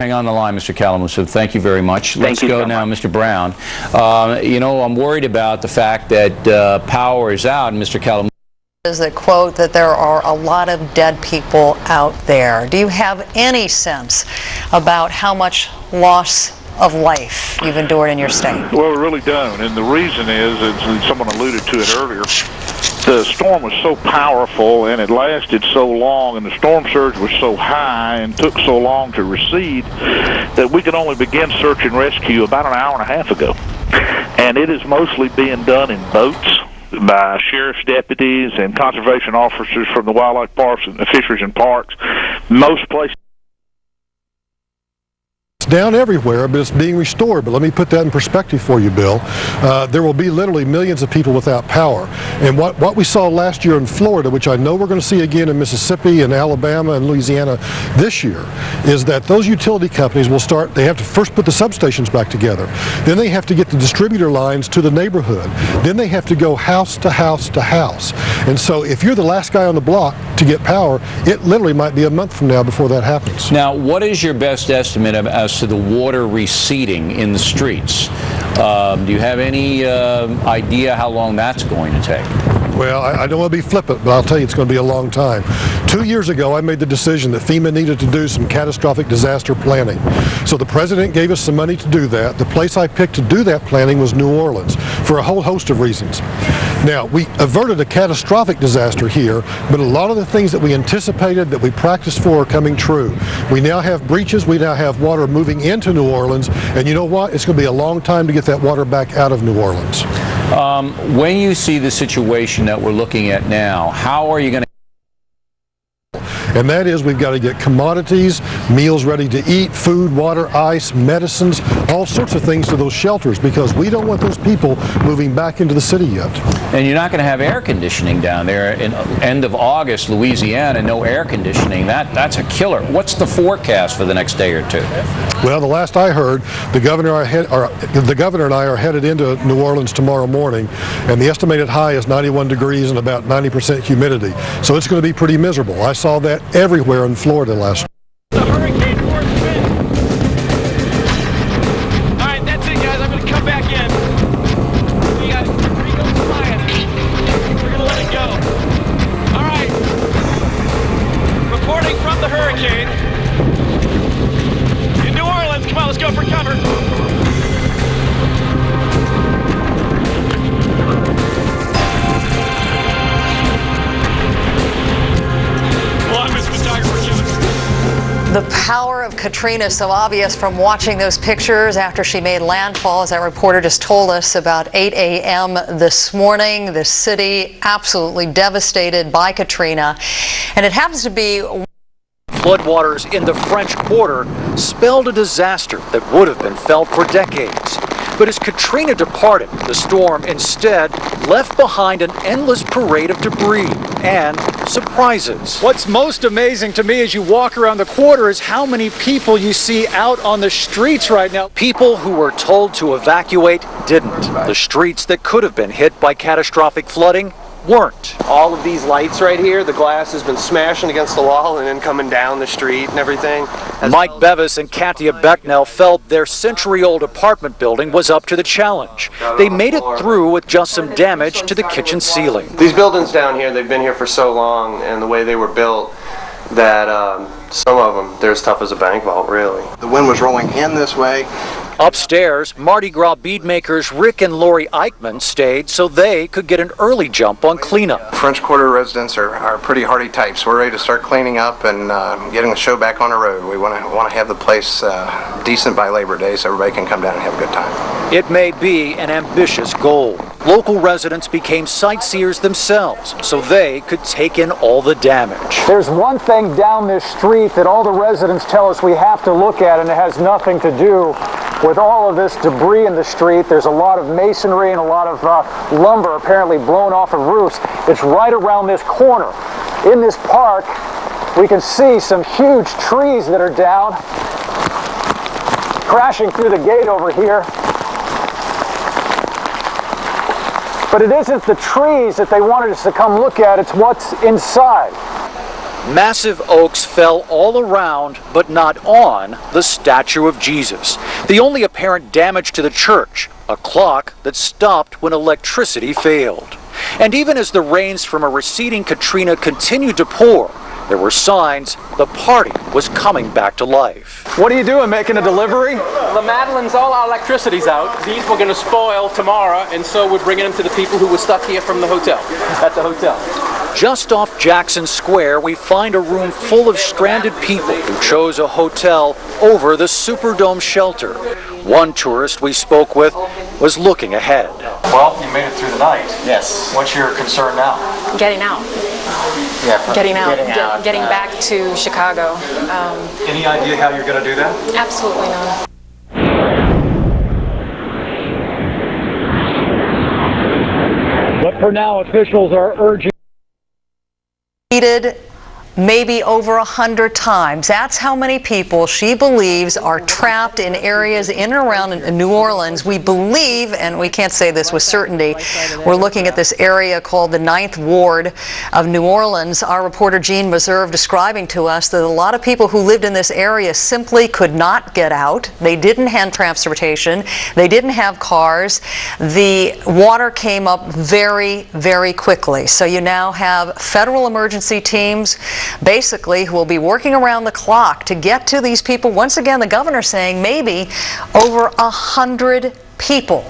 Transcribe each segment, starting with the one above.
Hang on the line, Mr. Kalamazoo. Thank you very much. Let's go now, Mr. Brown. I'm worried about the fact that power is out, and Mr. Kalamazoo is a quote that there are a lot of dead people out there. Do you have any sense about how much loss of life you've endured in your state? Well, we really don't, and the reason is, as someone alluded to it earlier, the storm was so powerful and it lasted so long, and the storm surge was so high and took so long to recede that we could only begin search and rescue about an hour and a half ago. And it is mostly being done in boats by sheriff's deputies and conservation officers from the wildlife parks and the fisheries and parks. Most places down everywhere, but it's being restored. But let me put that in perspective for you, Bill. There will be literally millions of people without power. And what we saw last year in Florida, which I know we're going to see again in Mississippi and Alabama and Louisiana this year, is that those utility companies will start, they have to first put the substations back together. Then they have to get the distributor lines to the neighborhood. Then they have to go house to house to house. And so if you're the last guy on the block to get power, it literally might be a month from now before that happens. Now, what is your best estimate as to the water receding in the streets? Do you have any idea how long that's going to take? Well, I don't want to be flippant, but I'll tell you it's going to be a long time. 2 years ago, I made the decision that FEMA needed to do some catastrophic disaster planning. So the president gave us some money to do that. The place I picked to do that planning was New Orleans for a whole host of reasons. Now, we averted a catastrophic disaster here, but a lot of the things that we anticipated, that we practiced for, are coming true. We now have breaches, we now have water moving into New Orleans, and you know what? It's going to be a long time to get that water back out of New Orleans. When you see the situation that we're looking at now, how are you going to? And that is, we've got to get commodities, meals ready to eat, food, water, ice, medicines, all sorts of things to those shelters, because we don't want those people moving back into the city yet. And you're not going to have air conditioning down there in end of August, Louisiana, no air conditioning. That's a killer. What's the forecast for the next day or two? Well, the last I heard, the governor and I are headed into New Orleans tomorrow morning, and the estimated high is 91 degrees and about 90% humidity. So it's going to be pretty miserable. I saw that everywhere in Florida last year. The hurricane force wind. All right, that's it, guys. I'm going to come back in. We got 3 goes flying. We're going to let it go. All right. Reporting from the hurricane in New Orleans. Come on, let's go for cover. The power of Katrina is so obvious from watching those pictures after she made landfall, as that reporter just told us, about 8 a.m. this morning. The city absolutely devastated by Katrina, and it happens to be floodwaters in the French Quarter spelled a disaster that would have been felt for decades. But as Katrina departed, the storm instead left behind an endless parade of debris and surprises. What's most amazing to me as you walk around the quarter is how many people you see out on the streets right now. People who were told to evacuate didn't. The streets that could have been hit by catastrophic flooding weren't. All of these lights right here, the glass has been smashing against the wall and then coming down the street and everything. Mike Bevis and Katia Becknell felt their century-old apartment building was up to the challenge. They made it through with just some damage to the kitchen ceiling. These buildings down here, they've been here for so long, and the way they were built, that some of them, they're as tough as a bank vault, really. The wind was rolling in this way. Upstairs, Mardi Gras beadmakers Rick and Lori Eichmann stayed so they could get an early jump on cleanup. French Quarter residents are pretty hardy types. We're ready to start cleaning up and getting the show back on the road. We want to have the place decent by Labor Day so everybody can come down and have a good time. It may be an ambitious goal. Local residents became sightseers themselves so they could take in all the damage. There's one thing down this street that all the residents tell us we have to look at, and it has nothing to do with all of this debris in the street. There's a lot of masonry and a lot of lumber apparently blown off of roofs. It's right around this corner. In this park, we can see some huge trees that are down, crashing through the gate over here. But it isn't the trees that they wanted us to come look at, it's what's inside. Massive oaks fell all around, but not on, the statue of Jesus. The only apparent damage to the church, a clock that stopped when electricity failed. And even as the rains from a receding Katrina continued to pour, there were signs the party was coming back to life. What are you doing, making a delivery? The Madeline's, all our electricity's out. These were going to spoil tomorrow, and so we're bringing them to the people who were stuck here from the hotel, at the hotel. Just off Jackson Square, we find a room full of stranded people who chose a hotel over the Superdome shelter. One tourist we spoke with was looking ahead. Well, you made it through the night. Yes. What's your concern now? Getting out. Yeah. Getting back to Chicago. Any idea how you're going to do that? Absolutely not. But for now, officials are urging. Maybe over 100 times. That's how many people she believes are trapped in areas in and around New Orleans. We believe, and we can't say this with certainty, we're looking at this area called the 9th Ward of New Orleans. Our reporter Jean Meserve describing to us that a lot of people who lived in this area simply could not get out. They didn't have transportation. They didn't have cars. The water came up very, very quickly. So you now have federal emergency teams basically who will be working around the clock to get to these people. Once again, the governor saying maybe over 100 people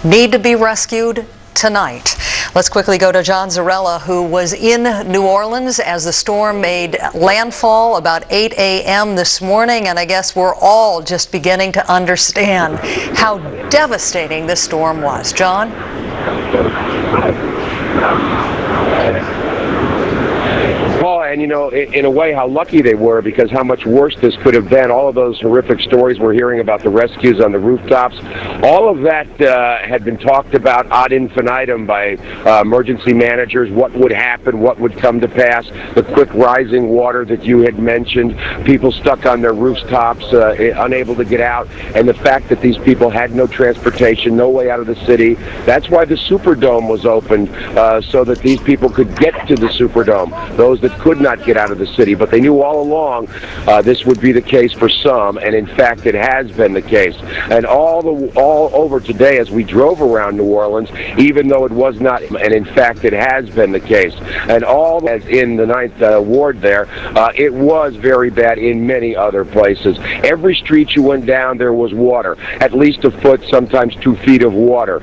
need to be rescued tonight. Let's quickly go to John Zarella, who was in New Orleans as the storm made landfall about 8 a.m. this morning, and I guess we're all just beginning to understand how devastating this storm was. John? Well, and you know, in a way, how lucky they were, because how much worse this could have been. All of those horrific stories we're hearing about the rescues on the rooftops, all of that had been talked about ad infinitum by emergency managers. What would happen, what would come to pass, the quick rising water that you had mentioned, people stuck on their rooftops, unable to get out, and the fact that these people had no transportation, no way out of the city. That's why the Superdome was opened, so that these people could get to the Superdome, those that could not get out of the city. But they knew all along this would be the case for some, and in fact it has been the case. And all over today as we drove around New Orleans, even though it was not, and in fact it has been the case, and all as in the 9th Ward there, it was very bad in many other places. Every street you went down, there was water, at least a foot, sometimes 2 feet of water.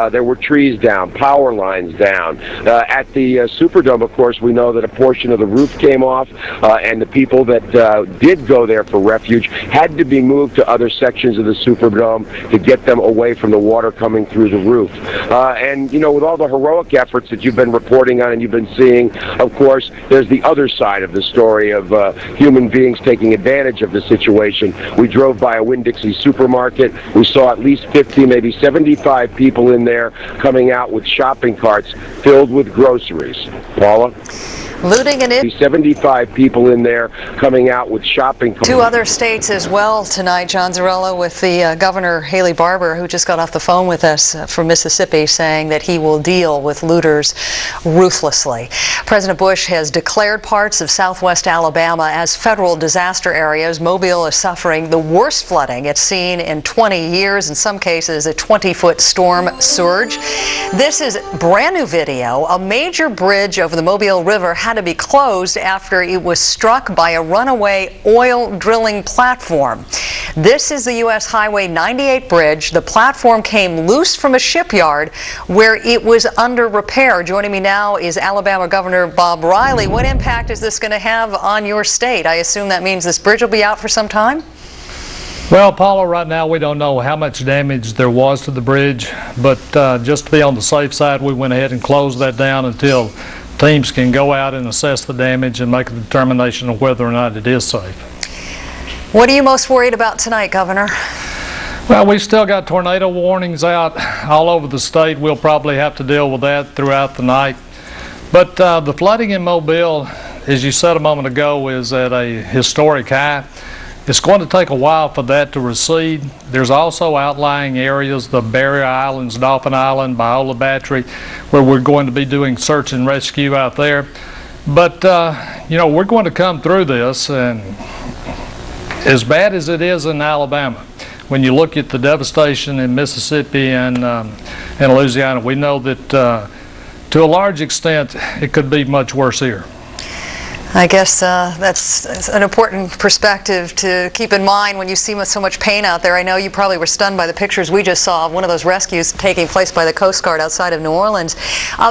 There were trees down, power lines down. At the Superdome, of course, we know that a portion of the roof came off, and the people that did go there for refuge had to be moved to other sections of the Superdome to get them away from the water coming through the roof. And, you know, with all the heroic efforts that you've been reporting on and you've been seeing, of course, there's the other side of the story of human beings taking advantage of the situation. We drove by a Winn-Dixie supermarket. We saw at least 50, maybe 75 people in there coming out with shopping carts filled with groceries. Paula? Looting and 75 people in there coming out with shopping carts. 2 other states as well tonight, John Zarella, with the Governor Haley Barbour, who just got off the phone with us from Mississippi, saying that he will deal with looters ruthlessly. President Bush has declared parts of southwest Alabama as federal disaster areas. Mobile is suffering the worst flooding it's seen in 20 years, in some cases a 20-foot storm surge. This is brand new video. A major bridge over the Mobile River had to be closed after it was struck by a runaway oil drilling platform. This is the U.S. Highway 98 bridge. The platform came loose from a shipyard where it was under repair. Joining me now is Alabama Governor Bob Riley. What impact is this going to have on your state? I assume that means this bridge will be out for some time? Well, Paula, right now we don't know how much damage there was to the bridge, but just to be on the safe side, we went ahead and closed that down until teams can go out and assess the damage and make a determination of whether or not it is safe. What are you most worried about tonight, Governor? Well, we've still got tornado warnings out all over the state. We'll probably have to deal with that throughout the night. But the flooding in Mobile, as you said a moment ago, is at a historic high. It's going to take a while for that to recede. There's also outlying areas, the Barrier Islands, Dolphin Island, Biola Battery, where we're going to be doing search and rescue out there. But, you know, we're going to come through this, and as bad as it is in Alabama, when you look at the devastation in Mississippi and Louisiana, we know that to a large extent it could be much worse here. I guess that's an important perspective to keep in mind when you see so much pain out there. I know you probably were stunned by the pictures we just saw of one of those rescues taking place by the Coast Guard outside of New Orleans.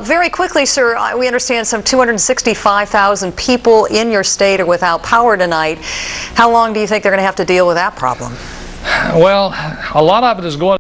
Very quickly, sir, we understand some 265,000 people in your state are without power tonight. How long do you think they're going to have to deal with that problem? Well, a lot of it is going